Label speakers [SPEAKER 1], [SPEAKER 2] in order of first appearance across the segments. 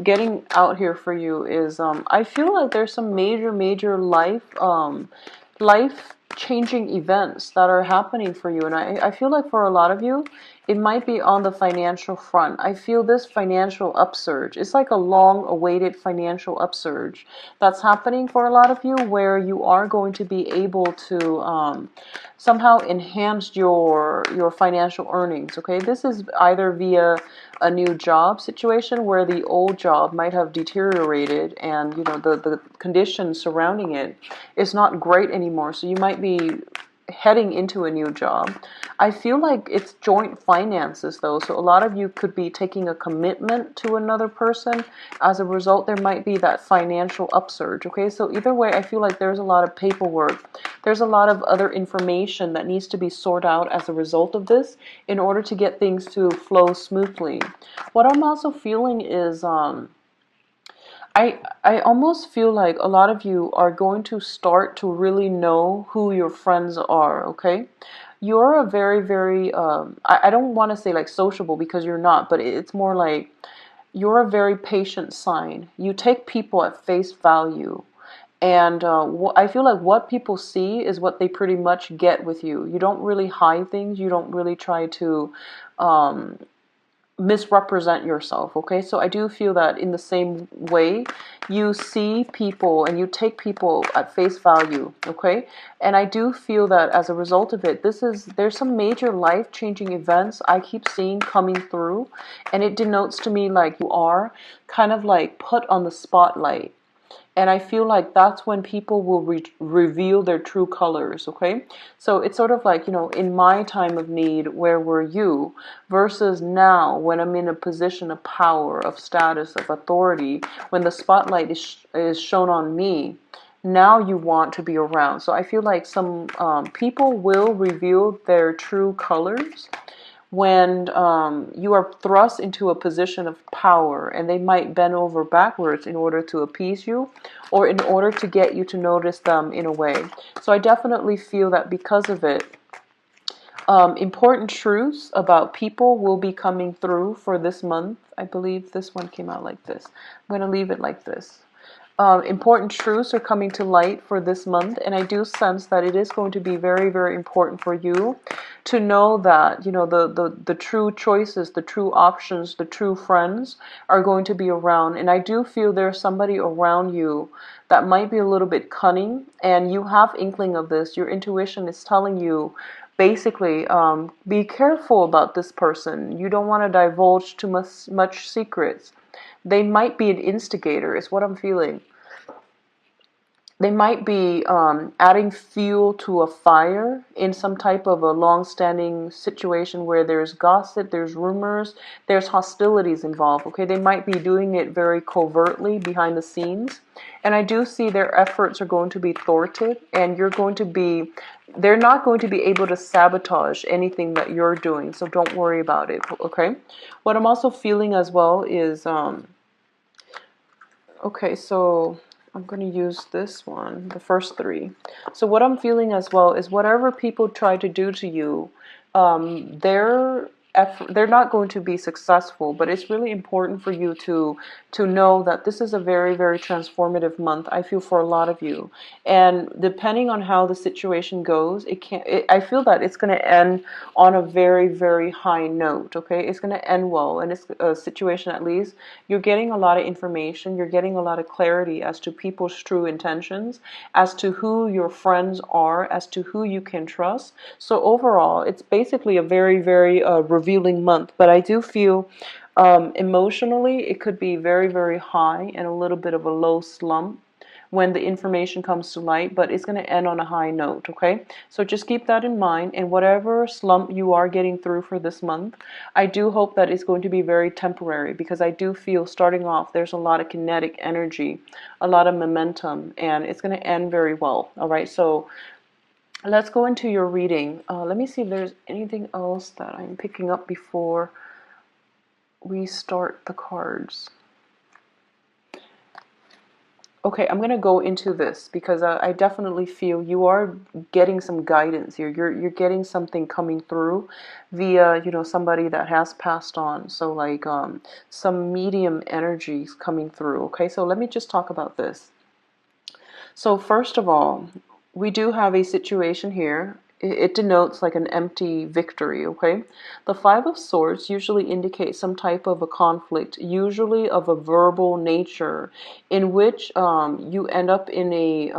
[SPEAKER 1] getting out here for you is I feel like there's some major life changing events that are happening for you, and I feel like for a lot of you it might be on the financial front. I feel this financial upsurge. It's like a long awaited financial upsurge that's happening for a lot of you, where you are going to be able to somehow enhance your financial earnings. Okay, this is either via a new job situation where the old job might have deteriorated, and the conditions surrounding it is not great anymore, so you might be heading into a new job. I feel like it's joint finances though, so a lot of you could be taking a commitment to another person. As a result, there might be that financial upsurge. Okay, so either way, I feel like there's a lot of paperwork, there's a lot of other information that needs to be sorted out as a result of this in order to get things to flow smoothly. What I'm also feeling is I almost feel like a lot of you are going to start to really know who your friends are. Okay, you're a very I don't want to say like sociable, because you're not, but it's more like you're a very patient sign. You take people at face value. And I feel like what people see is what they pretty much get with you. You don't really hide things. You don't really try to um, misrepresent yourself. Okay, so I do feel that in the same way, you see people and you take people at face value. Okay, and I do feel that as a result of it, there's some major life-changing events I keep seeing coming through, and it denotes to me like you are kind of like put on the spotlight. And I feel like that's when people will reveal their true colors, okay? So it's sort of like, in my time of need, where were you? Versus now, when I'm in a position of power, of status, of authority, when the spotlight is shown on me, now you want to be around. So I feel like some people will reveal their true colors when you are thrust into a position of power, and they might bend over backwards in order to appease you or in order to get you to notice them in a way. So I definitely feel that because of it, important truths about people will be coming through for this month. I believe this one came out like this. I'm going to leave it like this. Important truths are coming to light for this month, and I do sense that it is going to be very important for you to know that the true choices, the true options, the true friends are going to be around. And I do feel there's somebody around you that might be a little bit cunning, and you have inkling of this. Your intuition is telling you basically, be careful about this person. You don't want to divulge too much secrets. They might be an instigator, is what I'm feeling. They might be adding fuel to a fire in some type of a long-standing situation where there's gossip, there's rumors, there's hostilities involved. Okay, they might be doing it very covertly behind the scenes, and I do see their efforts are going to be thwarted, and they're not going to be able to sabotage anything that you're doing. So don't worry about it. Okay, what I'm also feeling as well is okay, so I'm going to use this one, the first three. So what I'm feeling as well is whatever people try to do to you, they're not going to be successful, but it's really important for you to know that this is a very transformative month, I feel, for a lot of you. And depending on how the situation goes, I feel that it's going to end on a very high note. Okay, it's going to end well, and it's a situation, at least you're getting a lot of information, you're getting a lot of clarity as to people's true intentions, as to who your friends are, as to who you can trust. So overall, it's basically a very revealing month. But I do feel emotionally it could be very high and a little bit of a low slump when the information comes to light, but it's going to end on a high note. Okay, so just keep that in mind, and whatever slump you are getting through for this month, I do hope that it's going to be very temporary, because I do feel starting off there's a lot of kinetic energy, a lot of momentum, and it's going to end very well. All right, so let's go into your reading. Let me see if there's anything else that I'm picking up before we start the cards. Okay, I'm gonna go into this because I definitely feel you are getting some guidance here. You're getting something coming through via, somebody that has passed on. So like some medium energies coming through. Okay, so let me just talk about this. So first of all, we do have a situation here. It denotes like an empty victory, okay? The Five of Swords usually indicates some type of a conflict, usually of a verbal nature, in which you end up in a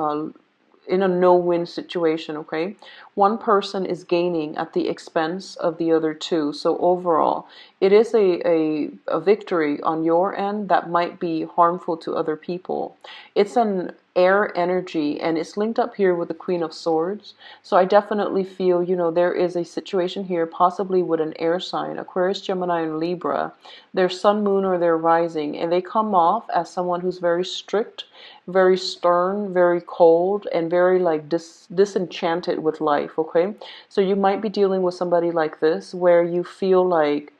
[SPEAKER 1] no-win situation, okay? One person is gaining at the expense of the other two. So overall, it is a victory on your end that might be harmful to other people. It's an air energy and it's linked up here with the Queen of Swords. So I definitely feel, there is a situation here possibly with an air sign, Aquarius, Gemini, and Libra, their sun, moon, or their rising, and they come off as someone who's very strict, very stern, very cold, and very like disenchanted with life, okay? So you might be dealing with somebody like this where you feel like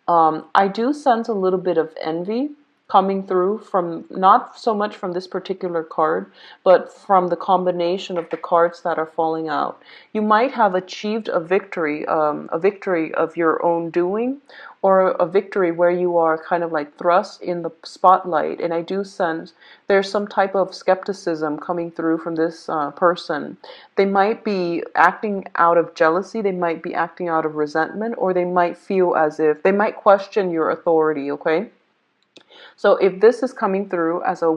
[SPEAKER 1] I do sense a little bit of envy coming through from not so much from this particular card, but from the combination of the cards that are falling out. You might have achieved a victory of your own doing, or a victory where you are kind of like thrust in the spotlight. And I do sense there's some type of skepticism coming through from this person. They might be acting out of jealousy, they might be acting out of resentment, or they might feel as if they might question your authority, okay? So if this is coming through as a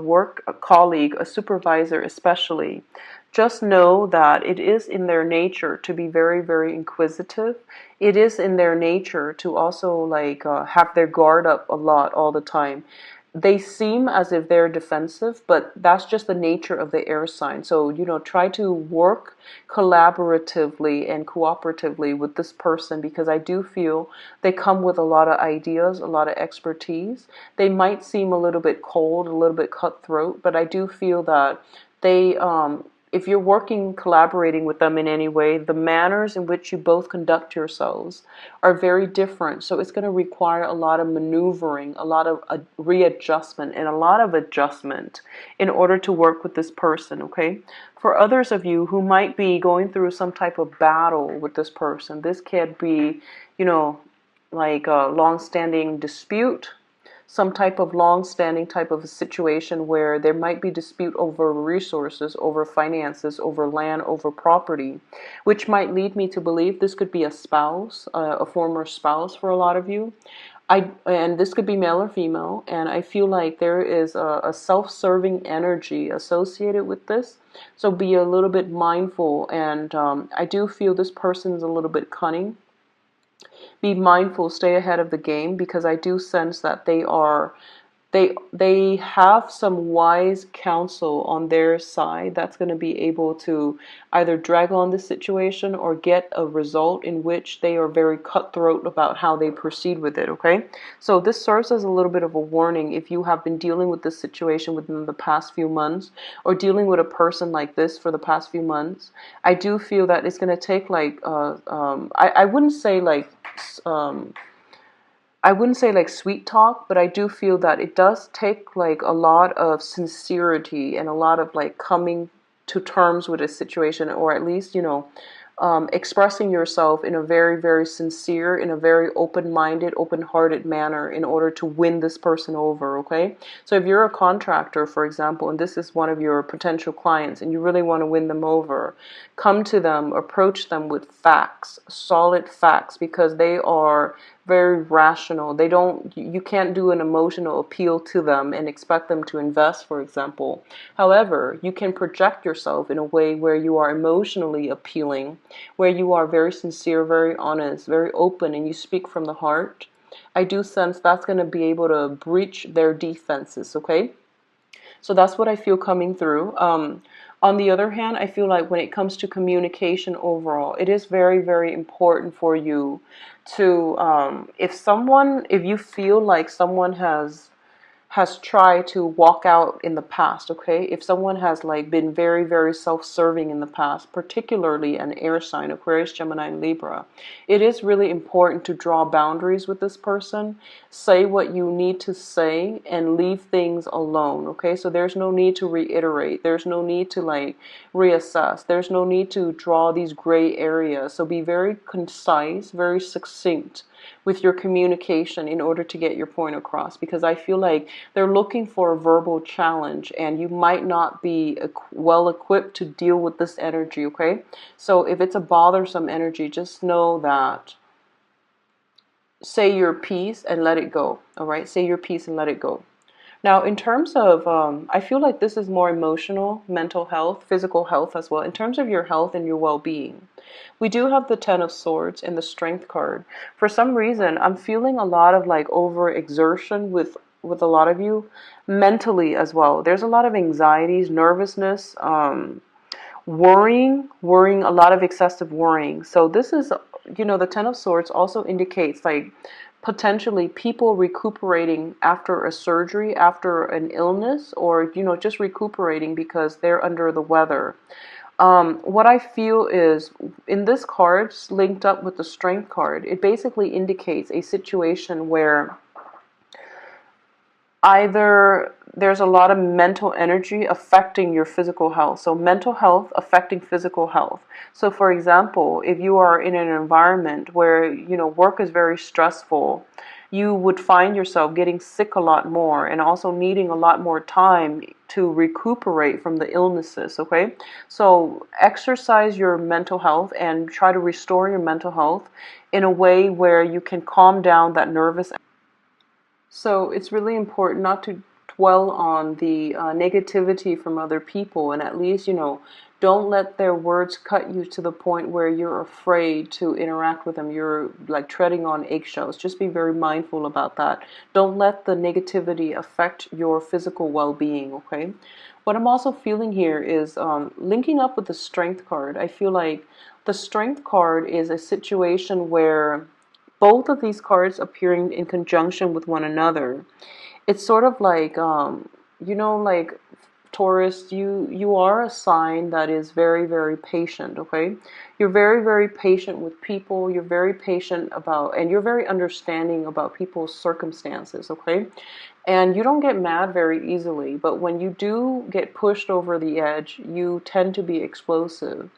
[SPEAKER 1] colleague, a supervisor especially, just know that it is in their nature to be very, very inquisitive. It is in their nature to also like have their guard up a lot all the time. They seem as if they're defensive, but that's just the nature of the air sign. So, try to work collaboratively and cooperatively with this person, because I do feel they come with a lot of ideas, a lot of expertise. They might seem a little bit cold, a little bit cutthroat, but I do feel that they, if you're working, collaborating with them in any way, the manners in which you both conduct yourselves are very different. So it's going to require a lot of maneuvering, a lot of readjustment, and a lot of adjustment in order to work with this person, okay? For others of you who might be going through some type of battle with this person, this could be, like a long-standing dispute, some type of long-standing type of a situation where there might be dispute over resources, over finances, over land, over property, which might lead me to believe this could be a spouse, a former spouse for a lot of you. And this could be male or female, and I feel like there is a self-serving energy associated with this. So be a little bit mindful, and I do feel this person's a little bit cunning. Be mindful, stay ahead of the game, because I do sense that they have some wise counsel on their side that's going to be able to either drag on the situation or get a result in which they are very cutthroat about how they proceed with it, okay? So this serves as a little bit of a warning if you have been dealing with this situation within the past few months, or dealing with a person like this for the past few months. I do feel that it's going to take like, I wouldn't say like, um, I wouldn't say like sweet talk, but I do feel that it does take like a lot of sincerity and a lot of like coming to terms with a situation, or at least, expressing yourself in a very, very sincere, in a very open-minded, open-hearted manner in order to win this person over, okay? So if you're a contractor, for example, and this is one of your potential clients and you really want to win them over, come to them, approach them with facts, solid facts, because they are very rational. You can't do an emotional appeal to them and expect them to invest, for example. However, you can project yourself in a way where you are emotionally appealing, where you are very sincere, very honest, very open, and you speak from the heart. I do sense that's going to be able to breach their defenses, okay? So that's what I feel coming through. On the other hand, I feel like when it comes to communication overall, it is very, very important for you to, if you feel like someone has tried to walk out in the past, okay? If someone has like been very, very self-serving in the past, particularly an air sign, Aquarius, Gemini, and Libra, it is really important to draw boundaries with this person. Say what you need to say and leave things alone, okay? So there's no need to reiterate. There's no need to like reassess. There's no need to draw these gray areas. So be very concise, very succinct with your communication in order to get your point across, because I feel like they're looking for a verbal challenge and you might not be well equipped to deal with this energy, okay? So if it's a bothersome energy, just know that say your piece and let it go, all right? Say your piece and let it go. Now, in terms of, I feel like this is more emotional, mental health, physical health as well. In terms of your health and your well-being, we do have the Ten of Swords and the Strength card. For some reason, I'm feeling a lot of like overexertion with a lot of you, mentally as well. There's a lot of anxieties, nervousness, worrying, a lot of excessive worrying. So this is, the Ten of Swords also indicates like potentially people recuperating after a surgery, after an illness, or, just recuperating because they're under the weather. What I feel is in this card, linked up with the Strength card, it basically indicates a situation where either there's a lot of mental energy affecting your physical health. So mental health affecting physical health. So for example, if you are in an environment where, work is very stressful, you would find yourself getting sick a lot more and also needing a lot more time to recuperate from the illnesses, okay? So exercise your mental health and try to restore your mental health in a way where you can calm down that nervous. So it's really important not to dwell on the negativity from other people, and at least, don't let their words cut you to the point where you're afraid to interact with them. You're like treading on eggshells. Just be very mindful about that. Don't let the negativity affect your physical well-being, okay? What I'm also feeling here is linking up with the Strength card. I feel like the Strength card is a situation where both of these cards appearing in conjunction with one another, it's sort of like, like Taurus, you are a sign that is very, very patient, okay? You're very, very patient with people. You're very patient about, and you're very understanding about people's circumstances, okay? And you don't get mad very easily, but when you do get pushed over the edge, you tend to be explosive.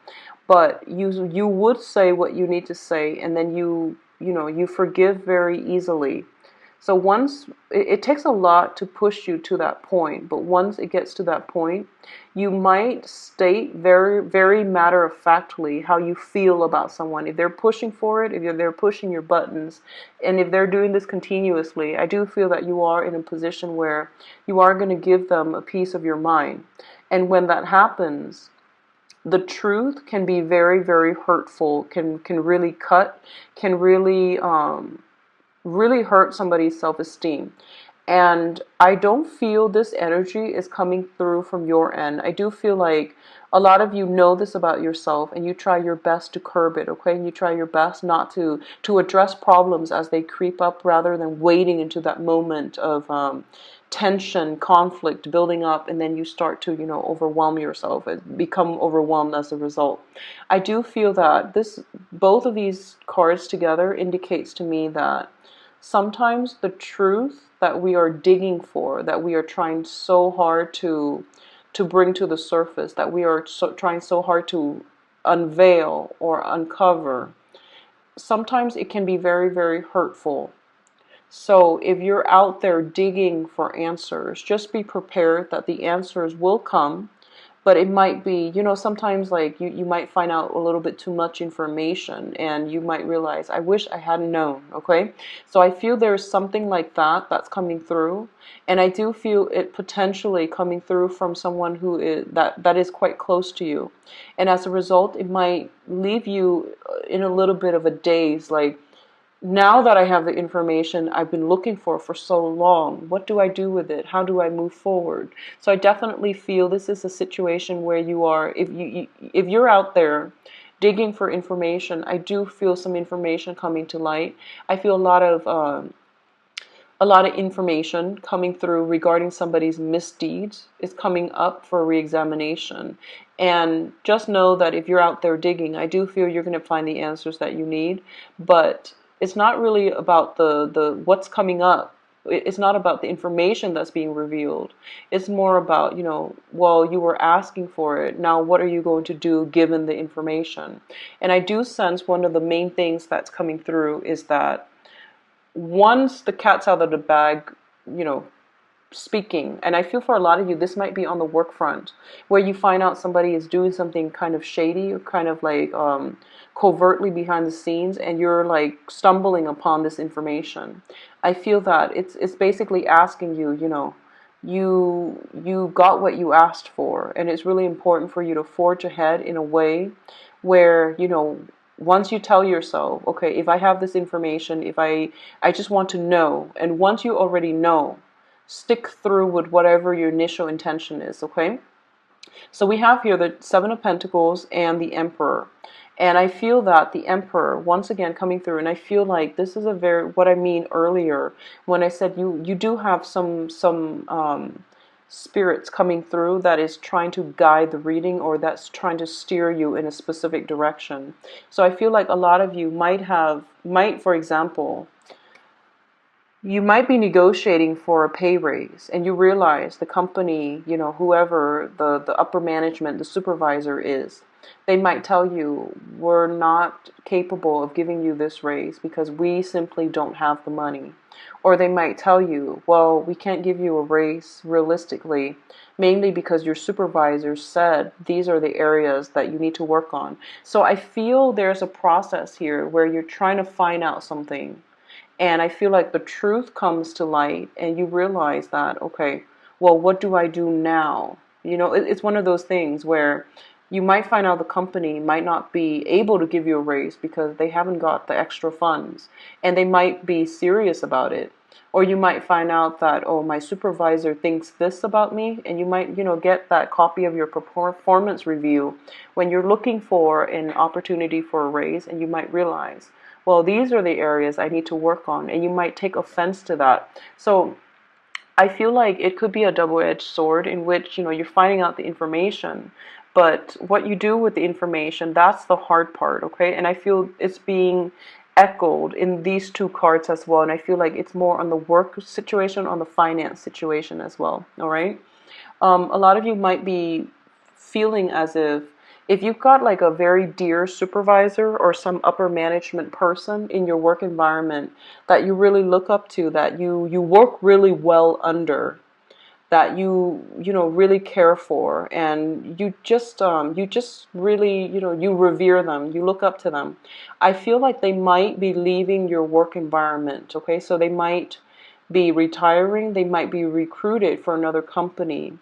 [SPEAKER 1] But you would say what you need to say, and then you forgive very easily. So once it takes a lot to push you to that point, but once it gets to that point, you might state very, very matter-of-factly how you feel about someone. If they're pushing for it, if they're pushing your buttons, and if they're doing this continuously, I do feel that you are in a position where you are going to give them a piece of your mind. And when that happens, the truth can be very, very hurtful, can really cut, can really really hurt somebody's self-esteem. And I don't feel this energy is coming through from your end. I do feel like a lot of you know this about yourself and you try your best to curb it, okay? And you try your best not to address problems as they creep up rather than waiting into that moment of tension, conflict building up, and then you start to, overwhelm yourself and become overwhelmed as a result. I do feel that both of these cards together indicates to me that sometimes the truth that we are digging for, that we are trying so hard to bring to the surface, that we are trying so hard to unveil or uncover, sometimes it can be very, very hurtful. So if you're out there digging for answers, just be prepared that the answers will come. But it might be, sometimes like you might find out a little bit too much information and you might realize, I wish I hadn't known, okay? So I feel there's something like that that's coming through. And I do feel it potentially coming through from someone who is that is quite close to you. And as a result, it might leave you in a little bit of a daze, like, now that I have the information I've been looking for so long, what do I do with it? How do I move forward? So I definitely feel this is a situation where you are, if you're out there digging for information, I do feel some information coming to light. I feel a lot of A lot of information coming through regarding somebody's misdeeds is coming up for reexamination. And just know that if you're out there digging, I do feel you're going to find the answers that you need. But it's not really about the what's coming up. It's not about the information that's being revealed. It's more about, well, you were asking for it. Now, what are you going to do given the information? And I do sense one of the main things that's coming through is that once the cat's out of the bag, you know, speaking, and I feel for a lot of you, this might be on the work front, where you find out somebody is doing something kind of shady or kind of like covertly behind the scenes, and you're like stumbling upon this information. I feel that it's basically asking you, you got what you asked for, and it's really important for you to forge ahead in a way where, once you tell yourself, okay, if I have this information, if I just want to know, and once you already know, stick through with whatever your initial intention is, okay? So we have here the Seven of Pentacles and the Emperor. And I feel that the Emperor, once again, coming through, and I feel like this is what I mean earlier when I said you do have some spirits coming through that is trying to guide the reading, or that's trying to steer you in a specific direction. So I feel like a lot of you might, for example, you might be negotiating for a pay raise, and you realize the company, whoever the upper management, the supervisor is, they might tell you, we're not capable of giving you this raise because we simply don't have the money. Or they might tell you, well, we can't give you a raise realistically, mainly because your supervisor said these are the areas that you need to work on. So I feel there's a process here where you're trying to find out something. And I feel like the truth comes to light and you realize that, okay, well, what do I do now? It's one of those things where you might find out the company might not be able to give you a raise because they haven't got the extra funds, and they might be serious about it. Or you might find out that, oh, my supervisor thinks this about me, and you might, get that copy of your performance review when you're looking for an opportunity for a raise, and you might realize, well, these are the areas I need to work on, and you might take offense to that. So I feel like it could be a double-edged sword in which, you're finding out the information, but what you do with the information, that's the hard part, okay? And I feel it's being echoed in these two cards as well, and I feel like it's more on the work situation, on the finance situation as well, all right? A lot of you might be feeling as if you've got like a very dear supervisor or some upper management person in your work environment that you really look up to, that you work really well under, that you really care for, and you just really, you revere them, you look up to them. I feel like they might be leaving your work environment, okay? So they might be retiring, they might be recruited for another company,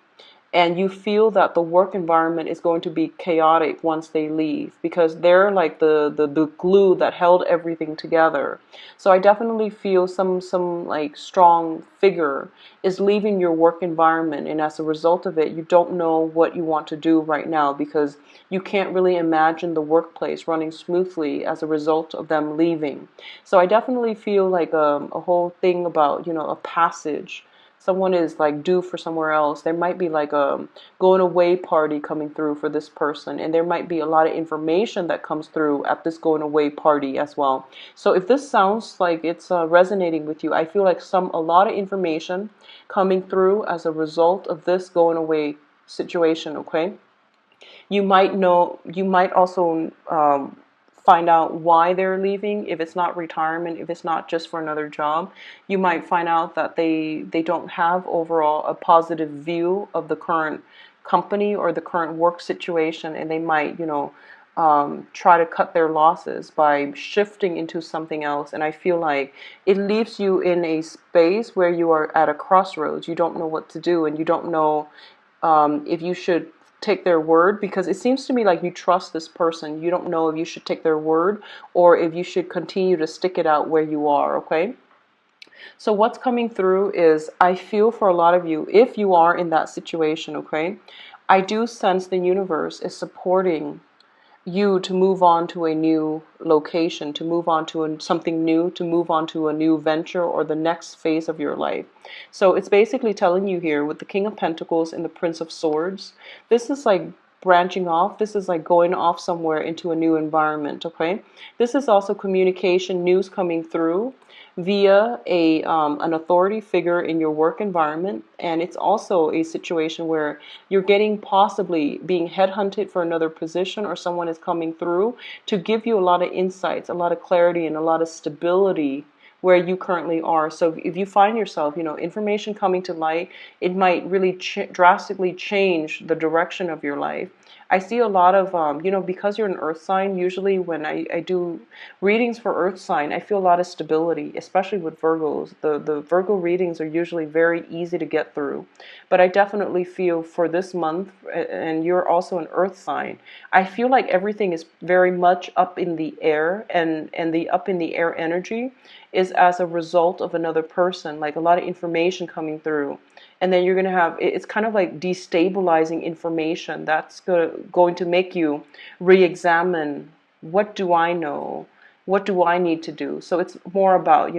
[SPEAKER 1] and you feel that the work environment is going to be chaotic once they leave because they're like the glue that held everything together. So I definitely feel some like strong figure is leaving your work environment, and as a result of it, you don't know what you want to do right now because you can't really imagine the workplace running smoothly as a result of them leaving. So I definitely feel like a whole thing about, a passage. Someone is like due for somewhere else. There might be like a going away party coming through for this person, and there might be a lot of information that comes through at this going away party as well. So if this sounds like it's resonating with you, I feel like a lot of information coming through as a result of this going away situation, okay? You might also find out why they're leaving. If it's not retirement, if it's not just for another job, you might find out that they don't have overall a positive view of the current company or the current work situation, and they might, try to cut their losses by shifting into something else. And I feel like it leaves you in a space where you are at a crossroads. You don't know what to do, and you don't know if you should take their word, because it seems to me like you trust this person. You don't know if you should take their word or if you should continue to stick it out where you are, okay? So what's coming through is, I feel for a lot of you, if you are in that situation, okay, I do sense the universe is supporting you to move on to a new location, to move on to something new, to move on to a new venture or the next phase of your life. So it's basically telling you here with the King of Pentacles and the Prince of Swords, this is like branching off. This is like going off somewhere into a new environment, okay? This is also communication, news coming through via an authority figure in your work environment, and it's also a situation where you're getting possibly being headhunted for another position, or someone is coming through to give you a lot of insights, a lot of clarity, and a lot of stability where you currently are. So if you find yourself, information coming to light, it might really drastically change the direction of your life. I see a lot of, because you're an earth sign, usually when I do readings for earth sign, I feel a lot of stability, especially with Virgos. The Virgo readings are usually very easy to get through. But I definitely feel for this month, and you're also an earth sign, I feel like everything is very much up in the air, and the up in the air energy is as a result of another person, like a lot of information coming through. And then you're going to have, it's kind of like destabilizing information that's going to make you re-examine, what do I know? What do I need to do? So it's more about,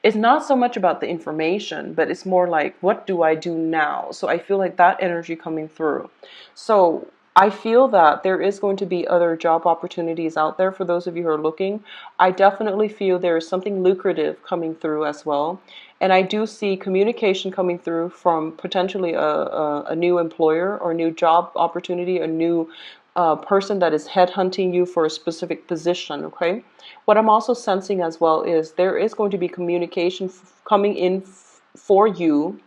[SPEAKER 1] it's not so much about the information, but it's more like, what do I do now? So I feel like that energy coming through. So I feel that there is going to be other job opportunities out there for those of you who are looking. I definitely feel there is something lucrative coming through as well. And I do see communication coming through from potentially a new employer or new job opportunity, a new person that is headhunting you for a specific position, okay? What I'm also sensing as well is there is going to be communication coming in for you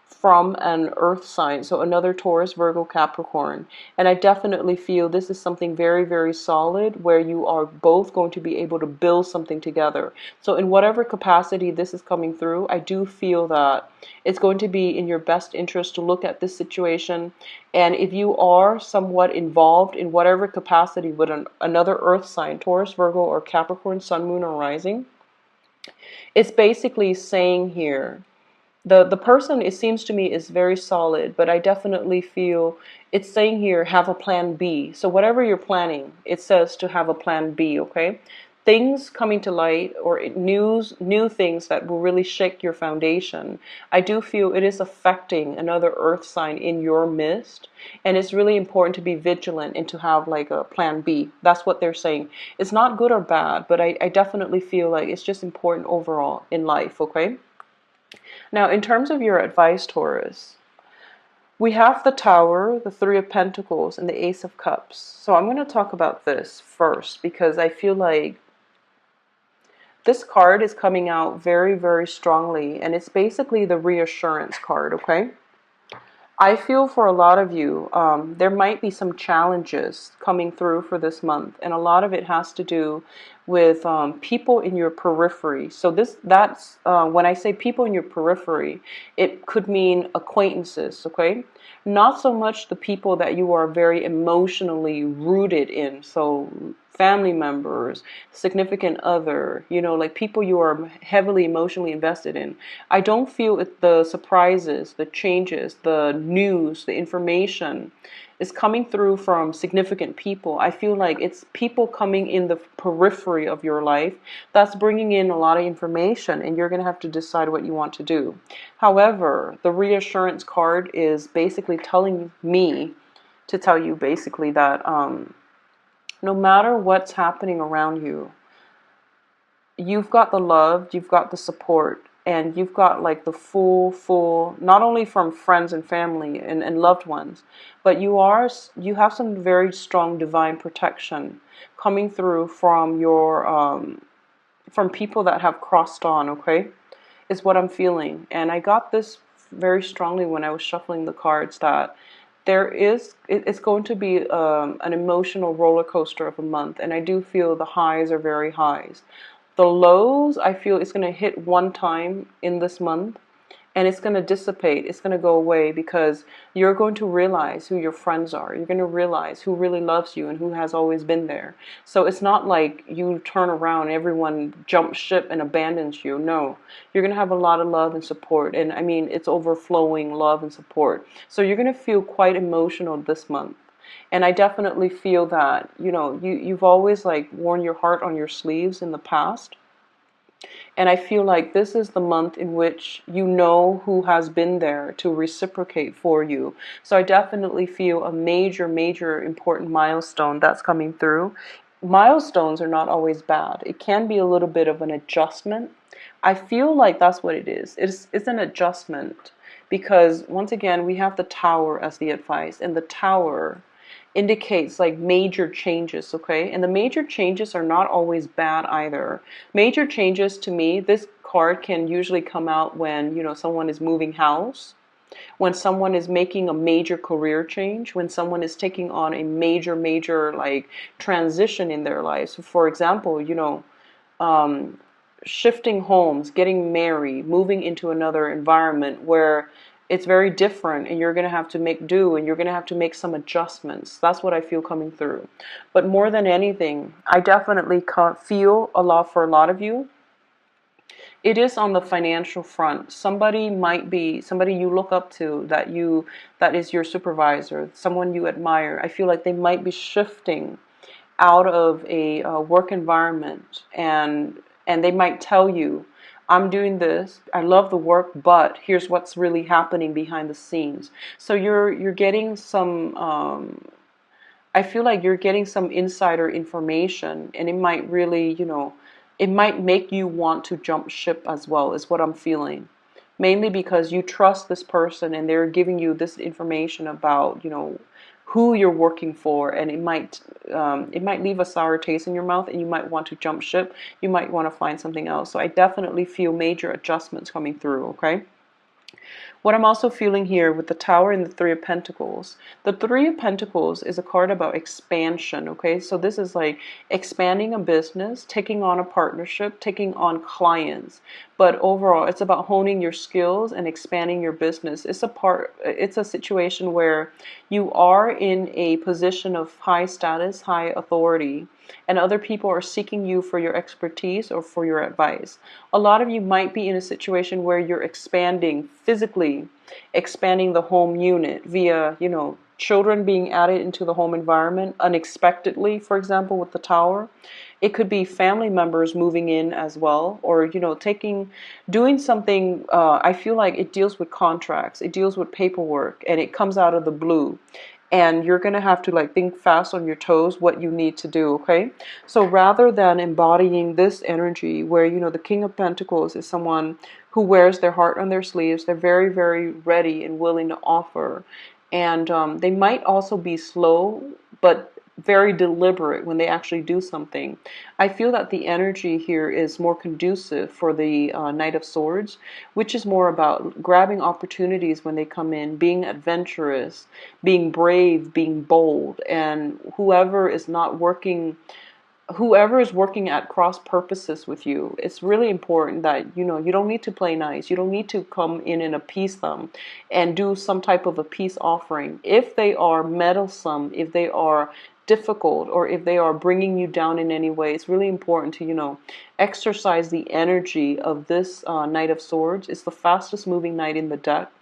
[SPEAKER 1] from an earth sign, so another Taurus, Virgo, Capricorn. And I definitely feel this is something very, very solid where you are both going to be able to build something together. So in whatever capacity this is coming through, I do feel that it's going to be in your best interest to look at this situation. And if you are somewhat involved in whatever capacity with another earth sign, Taurus, Virgo, or Capricorn, Sun, Moon, or Rising, it's basically saying here, the person, it seems to me, is very solid, but I definitely feel it's saying here, have a plan B. So whatever you're planning, it says to have a plan B, okay? Things coming to light, or new things that will really shake your foundation. I do feel it is affecting another earth sign in your midst, and it's really important to be vigilant and to have like a plan B. That's what they're saying. It's not good or bad, but I definitely feel like it's just important overall in life, okay? Now, in terms of your advice, Taurus, we have the Tower, the Three of Pentacles, and the Ace of Cups. So I'm going to talk about this first because I feel like this card is coming out very, very strongly, and it's basically the reassurance card, okay? I feel for a lot of you, there might be some challenges coming through for this month, and a lot of it has to do with people in your periphery. So that's when I say people in your periphery, it could mean acquaintances, okay? Not so much the people that you are very emotionally rooted in. So family members, significant other, like people you are heavily emotionally invested in. I don't feel the surprises, the changes, the news, the information is coming through from significant people. I feel like it's people coming in the periphery of your life that's bringing in a lot of information, and you're going to have to decide what you want to do. However, the reassurance card is basically telling me to tell you basically that no matter what's happening around you, you've got the love, you've got the support, and you've got like the full, not only from friends and family and loved ones, but you have some very strong divine protection coming through from your from people that have crossed on, okay? Is what I'm feeling. And I got this very strongly when I was shuffling the cards, that it's going to be an emotional roller coaster of a month, and I do feel the highs are very highs. The lows, I feel it's going to hit one time in this month, and it's going to dissipate. It's going to go away because you're going to realize who your friends are. You're going to realize who really loves you and who has always been there. So it's not like you turn around and everyone jumps ship and abandons you. No, you're going to have a lot of love and support. And I mean, it's overflowing love and support. So you're going to feel quite emotional this month. And I definitely feel that, you know, you've always like worn your heart on your sleeves in the past. And I feel like this is the month in which you know who has been there to reciprocate for you. So I definitely feel a major, major important milestone that's coming through. Milestones are not always bad. It can be a little bit of an adjustment. I feel like that's what it is. It's an adjustment because once again, we have the tower as the advice, and the tower indicates like major changes, okay? And the major changes are not always bad either. Major changes to me, this card can usually come out when, you know, someone is moving house, when someone is making a major career change, when someone is taking on a major, major like transition in their life. So for example, you know, shifting homes, getting married, moving into another environment where it's very different and you're going to have to make do and you're going to have to make some adjustments. That's what I feel coming through. But more than anything, I definitely feel a lot for a lot of you. It is on the financial front. Somebody might be somebody you look up to, that is your supervisor, someone you admire. I feel like they might be shifting out of a work environment, and they might tell you, I'm doing this, I love the work, but here's what's really happening behind the scenes. So you're getting some I feel like you're getting some insider information, and it might really, you know, it might make you want to jump ship as well, is what I'm feeling. Mainly because you trust this person and they're giving you this information about, you know, who you're working for, and it might leave a sour taste in your mouth, and you might want to jump ship. You might want to find something else. So I definitely feel major adjustments coming through, okay? What I'm also feeling here with the Tower and the Three of Pentacles. The Three of Pentacles is a card about expansion, okay? So this is like expanding a business, taking on a partnership, taking on clients. But overall, it's about honing your skills and expanding your business. It's a situation where you are in a position of high status, high authority, and other people are seeking you for your expertise or for your advice. A lot of you might be in a situation where you're expanding physically, expanding the home unit via, you know, children being added into the home environment unexpectedly, for example, with the Tower. It could be family members moving in as well, or, you know, doing something. I feel like it deals with contracts, it deals with paperwork, and it comes out of the blue. And you're going to have to like think fast on your toes what you need to do, okay? So rather than embodying this energy where, you know, the King of Pentacles is someone who wears their heart on their sleeves, they're very, very ready and willing to offer. And they might also be slow, but very deliberate when they actually do something. I feel that the energy here is more conducive for the Knight of Swords, which is more about grabbing opportunities when they come in, being adventurous, being brave, being bold, and whoever is working at cross purposes with you, it's really important that, you know, you don't need to play nice. You don't need to come in and appease them and do some type of a peace offering. If they are meddlesome, if they are difficult, or if they are bringing you down in any way, it's really important to, you know, exercise the energy of this Knight of Swords. It's the fastest moving knight in the deck,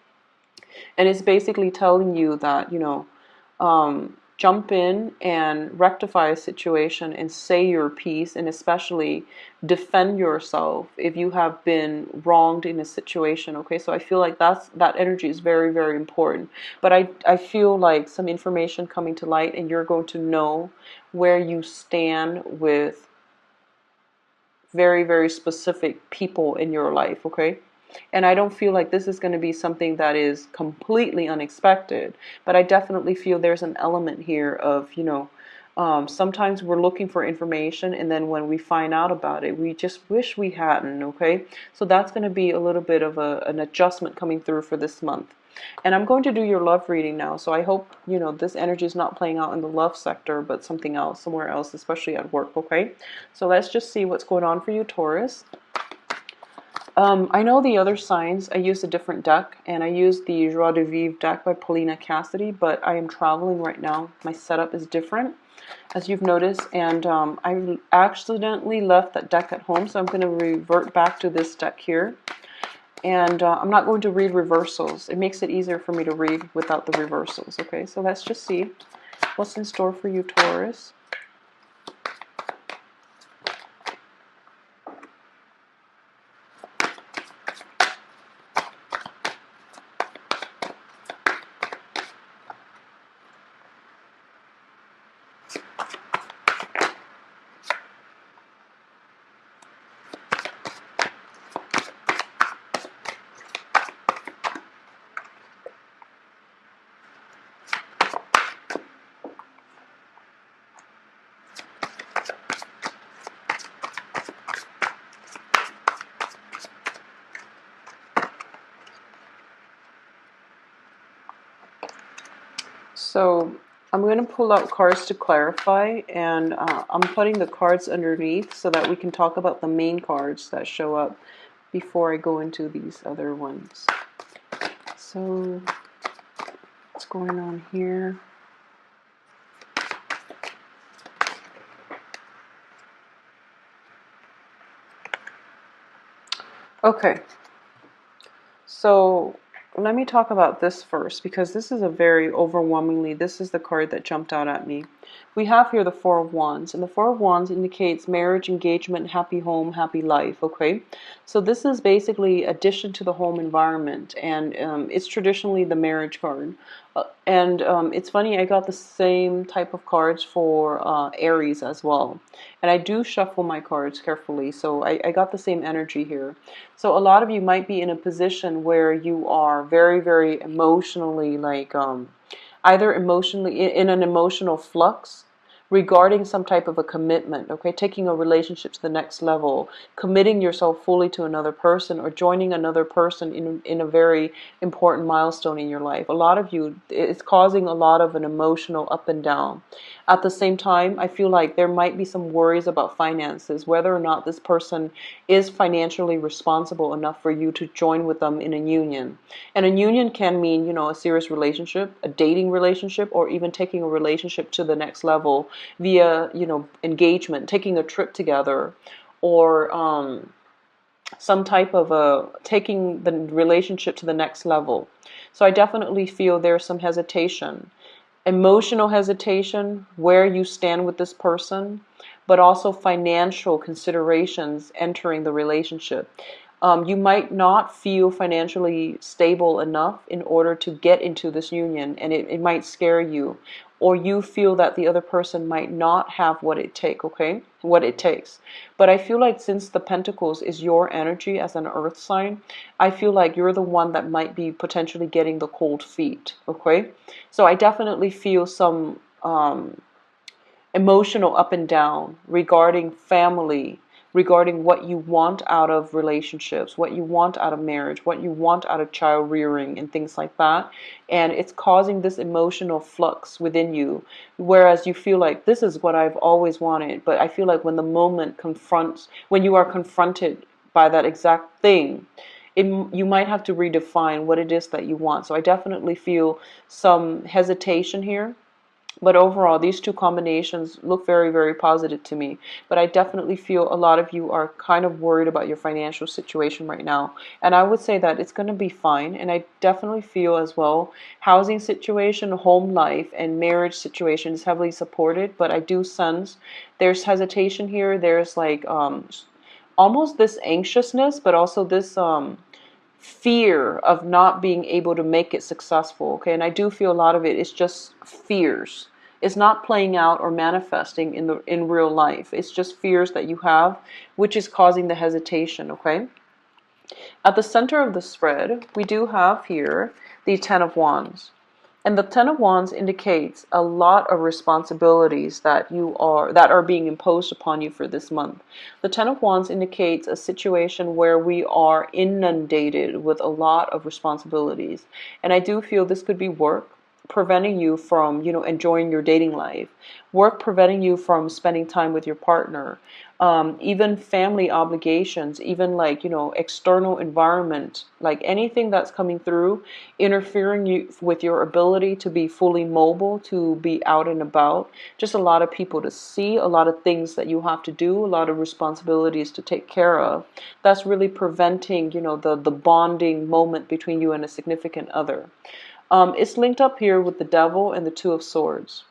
[SPEAKER 1] and it's basically telling you that, you know, jump in and rectify a situation and say your piece, and especially defend yourself if you have been wronged in a situation, okay? So I feel like that energy is very, very important. But I feel like some information coming to light, and you're going to know where you stand with very, very specific people in your life, okay? And I don't feel like this is going to be something that is completely unexpected, but I definitely feel there's an element here of, you know, sometimes we're looking for information, and then when we find out about it, we just wish we hadn't, okay? So that's going to be a little bit of an adjustment coming through for this month. And I'm going to do your love reading now, so I hope, you know, this energy is not playing out in the love sector, but something else, somewhere else, especially at work, okay? So let's just see what's going on for you, Taurus. I know the other signs, I used a different deck, and I used the Joie de Vivre deck by Paulina Cassidy, but I am traveling right now. My setup is different, as you've noticed, and I accidentally left that deck at home, so I'm going to revert back to this deck here. And I'm not going to read reversals. It makes it easier for me to read without the reversals, okay? So let's just see. What's in store for you, Taurus? So I'm going to pull out cards to clarify, and I'm putting the cards underneath so that we can talk about the main cards that show up before I go into these other ones. So what's going on here? Okay, so let me talk about this first, because this is a very overwhelmingly, this is the card that jumped out at me. We have here the Four of Wands, and the Four of Wands indicates marriage, engagement, happy home, happy life, okay? So this is basically addition to the home environment, and it's traditionally the marriage card. It's funny, I got the same type of cards for Aries as well. And I do shuffle my cards carefully, so I got the same energy here. So a lot of you might be in a position where you are very, very emotionally, like either emotionally in an emotional flux regarding some type of a commitment, okay, taking a relationship to the next level, committing yourself fully to another person, or joining another person in a very important milestone in your life. A lot of you, it's causing a lot of an emotional up and down. At the same time, I feel like there might be some worries about finances, whether or not this person is financially responsible enough for you to join with them in a union. And a union can mean, you know, a serious relationship, a dating relationship, or even taking a relationship to the next level via, you know, engagement, taking a trip together, or some type of taking the relationship to the next level. So I definitely feel there's some hesitation, emotional hesitation, where you stand with this person, but also financial considerations entering the relationship. You might not feel financially stable enough in order to get into this union, and it might scare you, or you feel that the other person might not have what it take, okay? What it takes. But I feel like since the Pentacles is your energy as an earth sign, I feel like you're the one that might be potentially getting the cold feet, okay? So I definitely feel some emotional up and down regarding family, regarding what you want out of relationships, what you want out of marriage, what you want out of child rearing and things like that. And it's causing this emotional flux within you, whereas you feel like this is what I've always wanted. But I feel like when the moment confronts, when you are confronted by that exact thing, you might have to redefine what it is that you want. So I definitely feel some hesitation here. But overall, these two combinations look very, very positive to me. But I definitely feel a lot of you are kind of worried about your financial situation right now. And I would say that it's going to be fine. And I definitely feel as well, housing situation, home life, and marriage situation is heavily supported. But I do sense there's hesitation here. There's like almost this anxiousness, but also this fear of not being able to make it successful, okay? And I do feel a lot of it is just fears. It's not playing out or manifesting in real life. It's just fears that you have, which is causing the hesitation, okay? At the center of the spread, we do have here the Ten of Wands. And the Ten of Wands indicates a lot of responsibilities that are being imposed upon you for this month. The Ten of Wands indicates a situation where we are inundated with a lot of responsibilities. And I do feel this could be work preventing you from, you know, enjoying your dating life, work preventing you from spending time with your partner, even family obligations, even like, you know, external environment, like anything that's coming through, interfering with your ability to be fully mobile, to be out and about, just a lot of people to see, a lot of things that you have to do, a lot of responsibilities to take care of. That's really preventing, you know, the bonding moment between you and a significant other. It's linked up here with the Devil and the Two of Swords.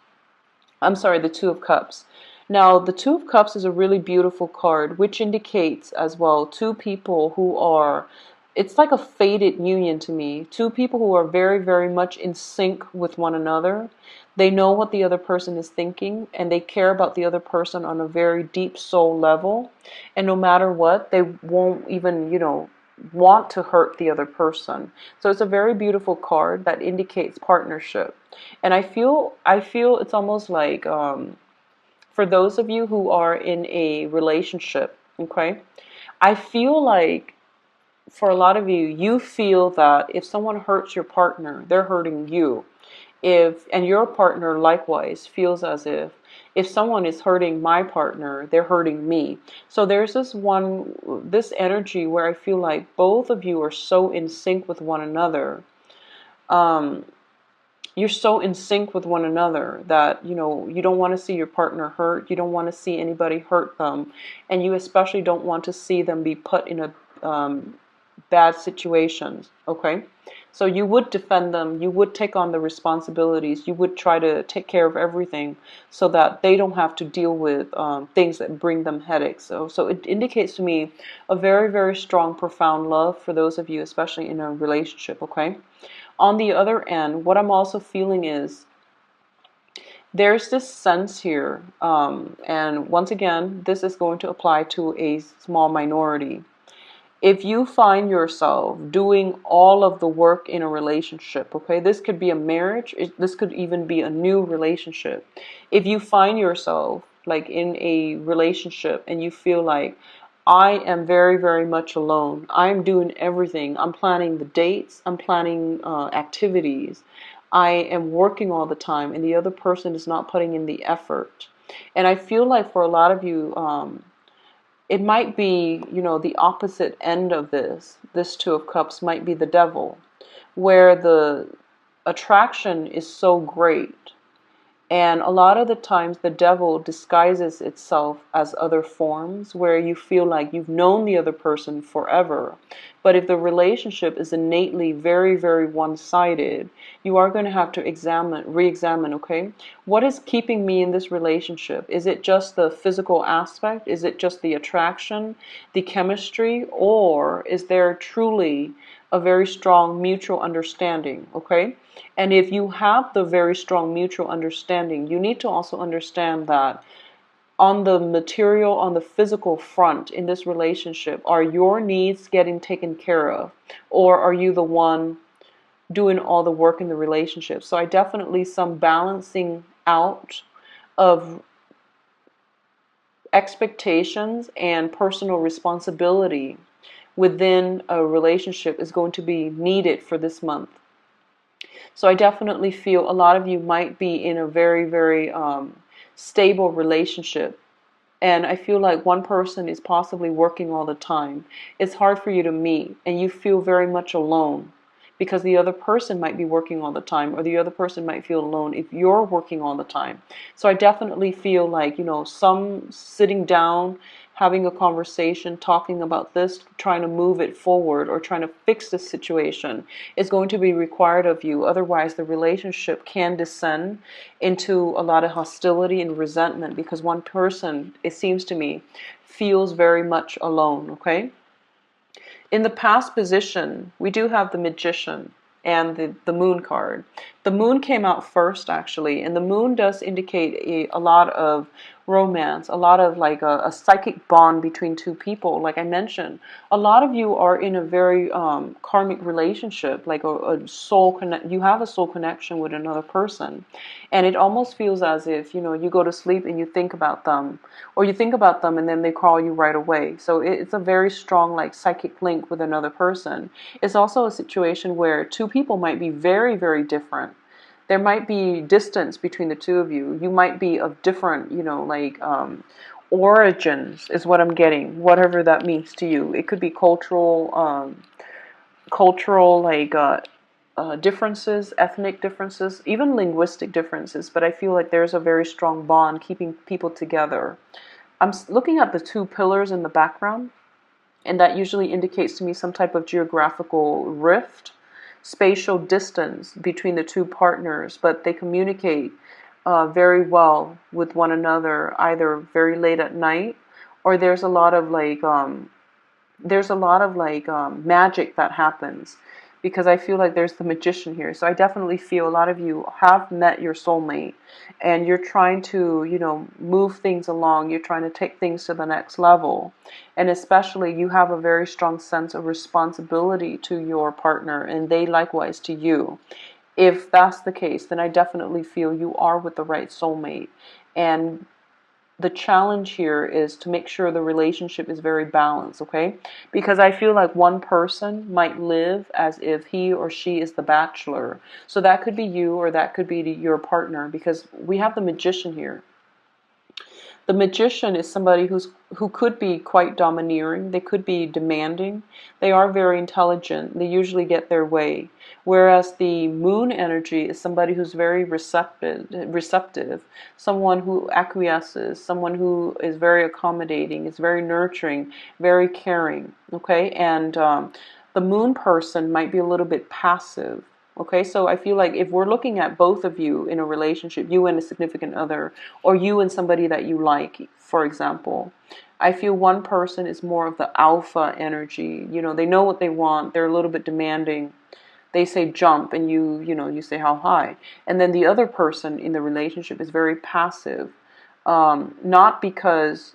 [SPEAKER 1] I'm sorry, the Two of Cups. Now, the Two of Cups is a really beautiful card, which indicates as well two people who are, it's like a fated union to me. Two people who are very, very much in sync with one another. They know what the other person is thinking, and they care about the other person on a very deep soul level. And no matter what, they won't even, want to hurt the other person. So it's a very beautiful card that indicates partnership. And I feel it's almost like for those of you who are in a relationship, okay? I feel like for a lot of you, you feel that if someone hurts your partner, they're hurting you. And your partner likewise feels as if someone is hurting my partner, they're hurting me. So there's this energy where I feel like both of you are so in sync with one another. Um, you're so in sync with one another that you don't want to see your partner hurt, you don't want to see anybody hurt them, and you especially don't want to see them be put in a bad situations. Okay, so you would defend them, you would take on the responsibilities, you would try to take care of everything so that they don't have to deal with things that bring them headaches. So it indicates to me a very, very strong, profound love for those of you, especially in a relationship. Okay, on the other end, what I'm also feeling is there's this sense here, and once again, this is going to apply to a small minority. If you find yourself doing all of the work in a relationship, okay, this could be a marriage, this could even be a new relationship. If you find yourself like in a relationship and you feel like, I am very, very much alone, I'm doing everything, I'm planning the dates, I'm planning activities, I am working all the time, and the other person is not putting in the effort. And I feel like for a lot of you, it might be, the opposite end of this Two of Cups might be the devil, where the attraction is so great. And a lot of the times the devil disguises itself as other forms where you feel like you've known the other person forever. But if the relationship is innately very, very one-sided, you are going to have to re-examine, okay? What is keeping me in this relationship? Is it just the physical aspect? Is it just the attraction, the chemistry? Or is there truly a very strong mutual understanding, okay? And if you have the very strong mutual understanding, you need to also understand that on the material, on the physical front in this relationship, are your needs getting taken care of? Or are you the one doing all the work in the relationship? So I definitely some balancing out of expectations and personal responsibility within a relationship is going to be needed for this month. So I definitely feel a lot of you might be in a very, very stable relationship. And I feel like one person is possibly working all the time. It's hard for you to meet, and you feel very much alone because the other person might be working all the time, or the other person might feel alone if you're working all the time. So I definitely feel like, some sitting down, having a conversation, talking about this, trying to move it forward or trying to fix the situation is going to be required of you. Otherwise, the relationship can descend into a lot of hostility and resentment because one person, it seems to me, feels very much alone, okay? In the past position, we do have the Magician and the Moon card. The Moon came out first, actually, and the Moon does indicate a lot of romance, a lot of like a psychic bond between two people. Like I mentioned, a lot of you are in a very karmic relationship, like a soul connect. You have a soul connection with another person, and it almost feels as if you go to sleep and you think about them, or you think about them and then they call you right away. So it's a very strong like psychic link with another person. It's also a situation where two people might be very, very different. There might be distance between the two of you. You might be of different, origins is what I'm getting, whatever that means to you. It could be cultural like differences, ethnic differences, even linguistic differences. But I feel like there's a very strong bond keeping people together. I'm looking at the two pillars in the background, and that usually indicates to me some type of geographical rift, spatial distance between the two partners, but they communicate very well with one another, either very late at night, or there's a lot of magic that happens, because I feel like there's the magician here. So I definitely feel a lot of you have met your soulmate, and you're trying to, move things along. You're trying to take things to the next level. And especially you have a very strong sense of responsibility to your partner, and they likewise to you. If that's the case, then I definitely feel you are with the right soulmate. And the challenge here is to make sure the relationship is very balanced, okay? Because I feel like one person might live as if he or she is the bachelor. So that could be you, or that could be your partner, because we have the magician here. The magician is somebody who could be quite domineering. They could be demanding. They are very intelligent. They usually get their way. Whereas the moon energy is somebody who's very receptive, someone who acquiesces, someone who is very accommodating, is very nurturing, very caring. Okay, and the moon person might be a little bit passive. Okay, so I feel like if we're looking at both of you in a relationship, you and a significant other, or you and somebody that you like, for example, I feel one person is more of the alpha energy. They know what they want. They're a little bit demanding. They say jump, and you say how high. And then the other person in the relationship is very passive, not because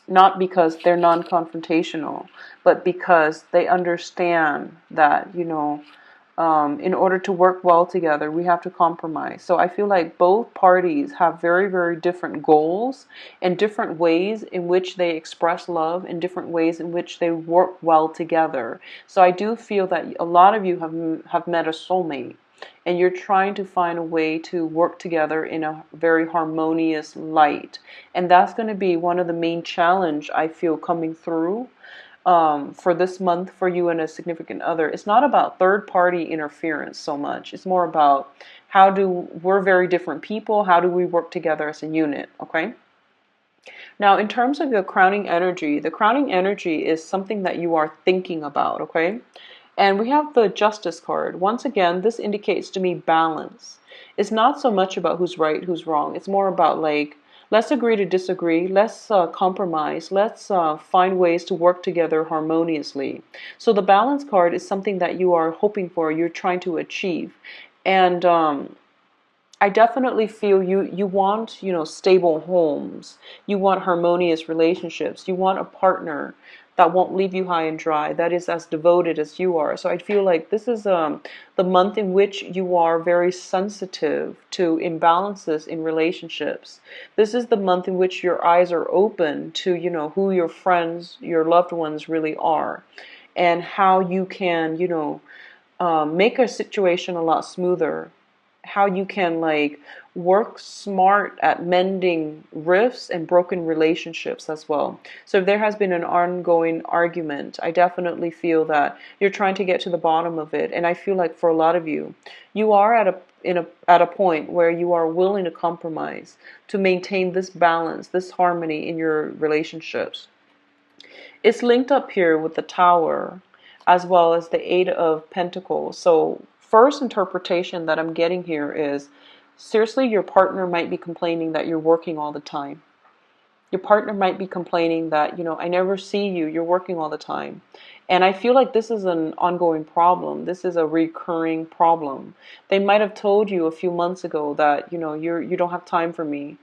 [SPEAKER 1] they're non-confrontational, but because they understand that, in order to work well together, we have to compromise. So I feel like both parties have very, very different goals, and different ways in which they express love, and different ways in which they work well together. So I do feel that a lot of you have met a soulmate, and you're trying to find a way to work together in a very harmonious light. And that's going to be one of the main challenge I feel coming through for this month for you and a significant other. It's not about third party interference so much. It's more about we're very different people. How do we work together as a unit? Okay. Now, in terms of the crowning energy is something that you are thinking about. Okay. And we have the Justice card. Once again, this indicates to me balance. It's not so much about who's right, who's wrong. It's more about let's agree to disagree. Let's compromise. Let's find ways to work together harmoniously. So the balance card is something that you are hoping for, you're trying to achieve. And I definitely feel you want, stable homes. You want harmonious relationships. You want a partner that won't leave you high and dry, that is as devoted as you are. So I feel like this is the month in which you are very sensitive to imbalances in relationships. This is the month in which your eyes are open to, who your friends, your loved ones really are, and how you can, make a situation a lot smoother, how you can work smart at mending rifts and broken relationships as well. So if there has been an ongoing argument, I definitely feel that you're trying to get to the bottom of it. And I feel like for a lot of you, you are at a point where you are willing to compromise to maintain this balance, this harmony in your relationships. It's linked up here with the Tower as well as the Eight of Pentacles. So first interpretation that I'm getting here is, seriously, your partner might be complaining that you're working all the time. Your partner might be complaining that, I never see you, you're working all the time. And I feel like this is an ongoing problem. This is a recurring problem. They might have told you a few months ago that, you don't have time for me.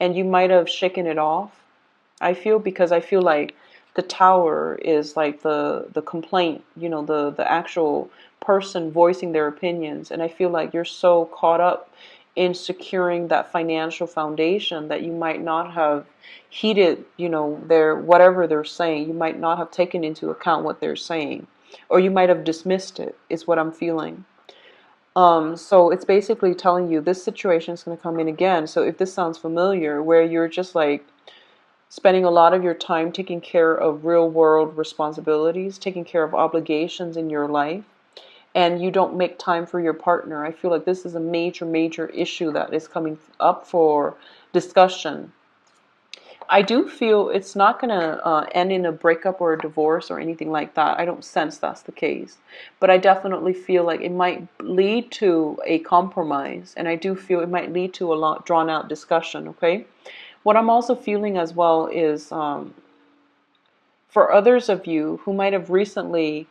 [SPEAKER 1] And you might have shaken it off. Because I feel like the Tower is like the complaint, the actual person voicing their opinions. And I feel like you're so caught up in securing that financial foundation that you might not have heeded, whatever they're saying. You might not have taken into account what they're saying, or you might have dismissed it, is what I'm feeling. So it's basically telling you this situation is going to come in again. So if this sounds familiar, where you're just spending a lot of your time taking care of real world responsibilities, taking care of obligations in your life, and you don't make time for your partner, I feel like this is a major, major issue that is coming up for discussion. I do feel it's not going to end in a breakup or a divorce or anything like that. I don't sense that's the case. But I definitely feel like it might lead to a compromise. And I do feel it might lead to a lot drawn out discussion, okay? What I'm also feeling as well is for others of you who might have recently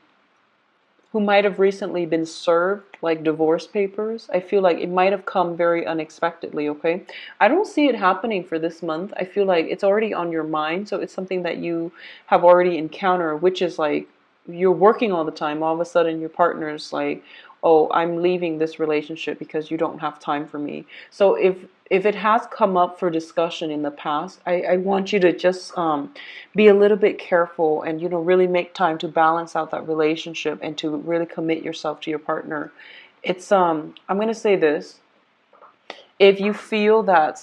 [SPEAKER 1] been served like divorce papers, I feel like it might have come very unexpectedly, okay? I don't see it happening for this month. I feel like it's already on your mind, so it's something that you have already encountered, which is like you're working all the time. All of a sudden, your partner's like, oh, I'm leaving this relationship because you don't have time for me. So if it has come up for discussion in the past, I want you to just be a little bit careful and, really make time to balance out that relationship and to really commit yourself to your partner. It's I'm going to say this. If you feel that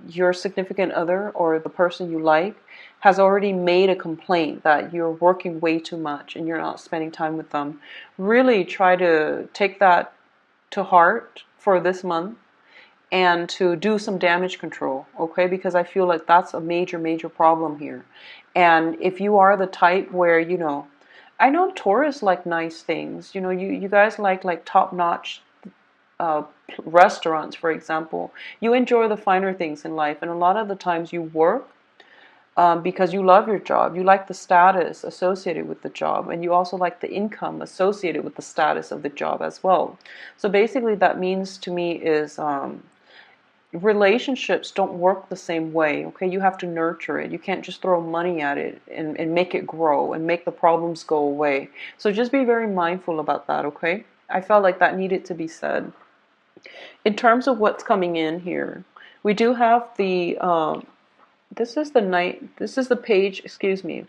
[SPEAKER 1] your significant other or the person you like has already made a complaint that you're working way too much and you're not spending time with them, really try to take that to heart for this month and to do some damage control, okay? Because I feel like that's a major, major problem here. And if you are the type where, I know Taurus like nice things. You guys like top-notch uh, restaurants, for example. You enjoy the finer things in life, and a lot of the times you work because you love your job. You like the status associated with the job, and you also like the income associated with the status of the job as well. So basically, that means to me is relationships don't work the same way, okay? You have to nurture it. You can't just throw money at it and make it grow and make the problems go away. So just be very mindful about that, okay? I felt like that needed to be said. In terms of what's coming in here, we do have the this is the page, excuse me,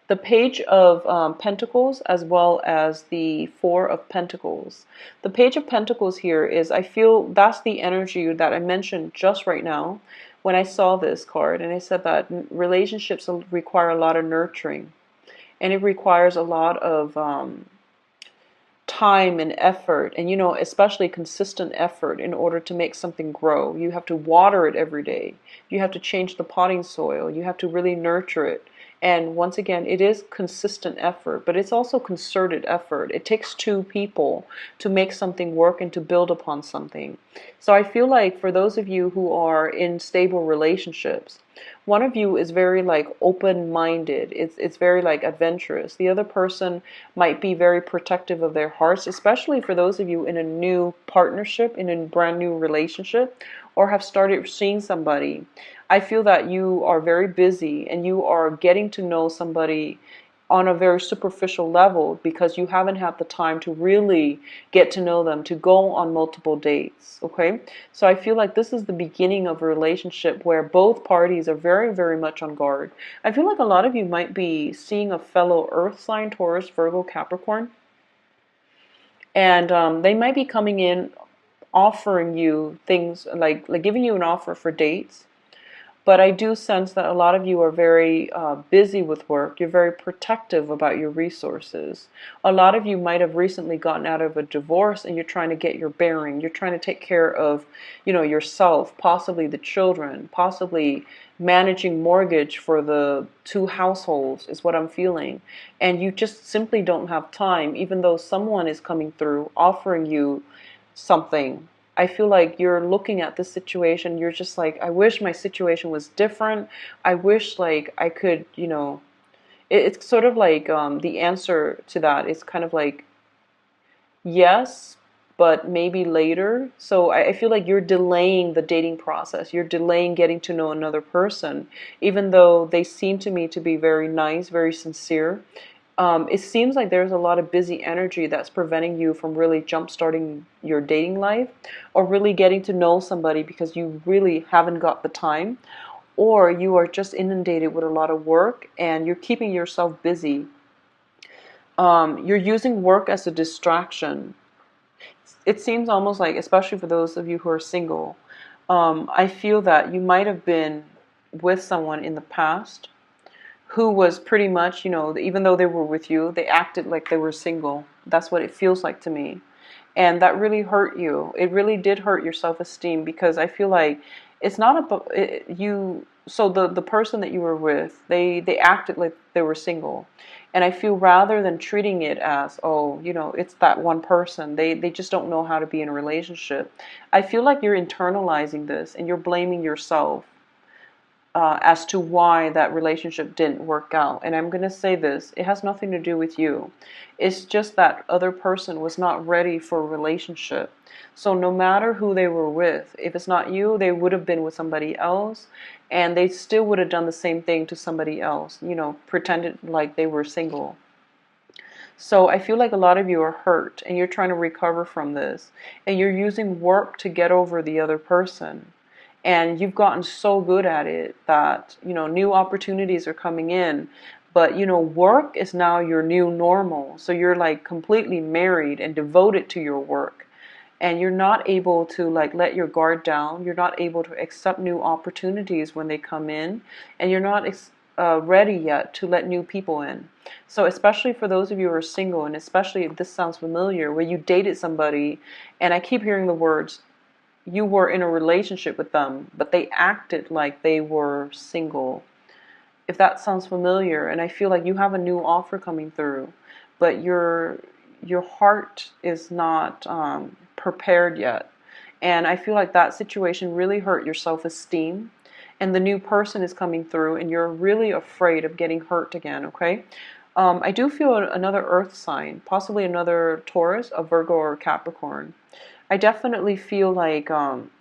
[SPEAKER 1] the page of Pentacles, as well as the Four of Pentacles. The Page of Pentacles here is, I feel that's the energy that I mentioned just right now when I saw this card, and I said that relationships require a lot of nurturing, and it requires a lot of time and effort, and especially consistent effort in order to make something grow. You have to water it every day. You have to change the potting soil. You have to really nurture it. And once again, it is consistent effort, but it's also concerted effort. It takes two people to make something work and to build upon something. So I feel like for those of you who are in stable relationships, one of you is very like open-minded. It's very like adventurous. The other person might be very protective of their hearts, especially for those of you in a new partnership, in a brand new relationship, or have started seeing somebody. I feel that you are very busy and you are getting to know somebody on a very superficial level because you haven't had the time to really get to know them, to go on multiple dates, okay? So I feel like this is the beginning of a relationship where both parties are very, very much on guard. I feel like a lot of you might be seeing a fellow earth sign, Taurus, Virgo, Capricorn, and they might be coming in offering you things like giving you an offer for dates. But I do sense that a lot of you are very busy with work. You're very protective about your resources. A lot of you might have recently gotten out of a divorce and you're trying to get your bearing. You're trying to take care of, yourself, possibly the children, possibly managing mortgage for the two households is what I'm feeling. And you just simply don't have time, even though someone is coming through offering you something. I feel like you're looking at this situation, you're just like, I wish my situation was different. I wish like I could, it's sort of like the answer to that is kind of like, yes, but maybe later. So I feel like you're delaying the dating process. You're delaying getting to know another person, even though they seem to me to be very nice, very sincere. It seems like there's a lot of busy energy that's preventing you from really jump-starting your dating life or really getting to know somebody because you really haven't got the time, or you are just inundated with a lot of work and you're keeping yourself busy. You're using work as a distraction. It seems almost like, especially for those of you who are single, I feel that you might have been with someone in the past who was pretty much, even though they were with you, they acted like they were single. That's what it feels like to me. And that really hurt you. It really did hurt your self-esteem because I feel like it's not about you. so the person that you were with, they acted like they were single. And I feel rather than treating it as, oh, it's that one person, they just don't know how to be in a relationship. I feel like you're internalizing this and you're blaming yourself as to why that relationship didn't work out. And I'm going to say this, it has nothing to do with you. It's just that other person was not ready for a relationship. So no matter who they were with, if it's not you, they would have been with somebody else, and they still would have done the same thing to somebody else, pretended like they were single. So I feel like a lot of you are hurt and you're trying to recover from this, and you're using work to get over the other person. And you've gotten so good at it that, new opportunities are coming in. But, work is now your new normal. So you're like completely married and devoted to your work. And you're not able to like let your guard down. You're not able to accept new opportunities when they come in. And you're not ready yet to let new people in. So especially for those of you who are single, and especially if this sounds familiar, where you dated somebody, and I keep hearing the words, you were in a relationship with them, but they acted like they were single. If that sounds familiar, and I feel like you have a new offer coming through, but your heart is not prepared yet. And I feel like that situation really hurt your self-esteem. And the new person is coming through, and you're really afraid of getting hurt again, okay? I do feel another earth sign, possibly another Taurus, a Virgo, or a Capricorn. I definitely feel like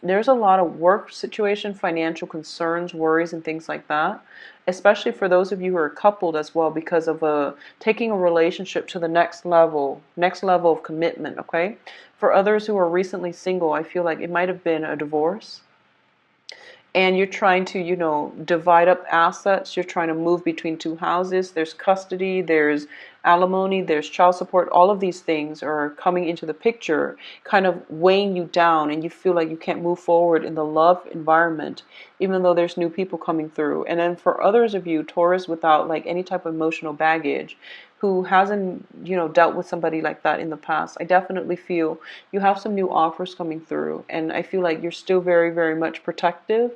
[SPEAKER 1] there's a lot of work situation, financial concerns, worries, and things like that, especially for those of you who are coupled as well, because of taking a relationship to the next level of commitment, okay? For others who are recently single, I feel like it might have been a divorce, and you're trying to, divide up assets. You're trying to move between two houses. There's custody, there's alimony, there's child support. All of these things are coming into the picture, kind of weighing you down, and you feel like you can't move forward in the love environment, even though there's new people coming through. And then for others of you, Taurus, without like any type of emotional baggage, who hasn't, dealt with somebody like that in the past, I definitely feel you have some new offers coming through. And I feel like you're still very, very much protective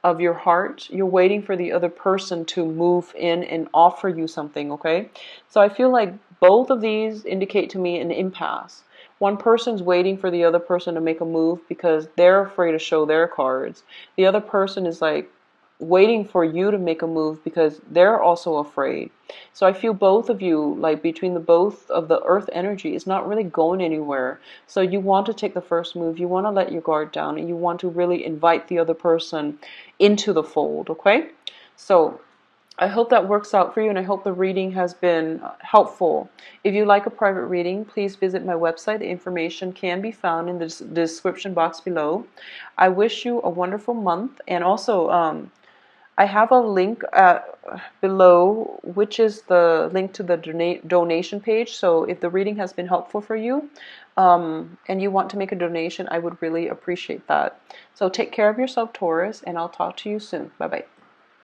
[SPEAKER 1] of your heart. You're waiting for the other person to move in and offer you something, okay? So I feel like both of these indicate to me an impasse. One person's waiting for the other person to make a move because they're afraid to show their cards. The other person is like waiting for you to make a move because they're also afraid. So I feel both of you, like between the both of the earth energy, is not really going anywhere. So you want to take the first move, you want to let your guard down, and you want to really invite the other person into the fold, okay? So I hope that works out for you, and I hope the reading has been helpful. If you like a private reading, please visit my website. The information can be found in the description box below. I wish you a wonderful month, and also I have a link below, which is the link to the donation page. So if the reading has been helpful for you, and you want to make a donation, I would really appreciate that. So take care of yourself, Taurus, and I'll talk to you soon. Bye-bye.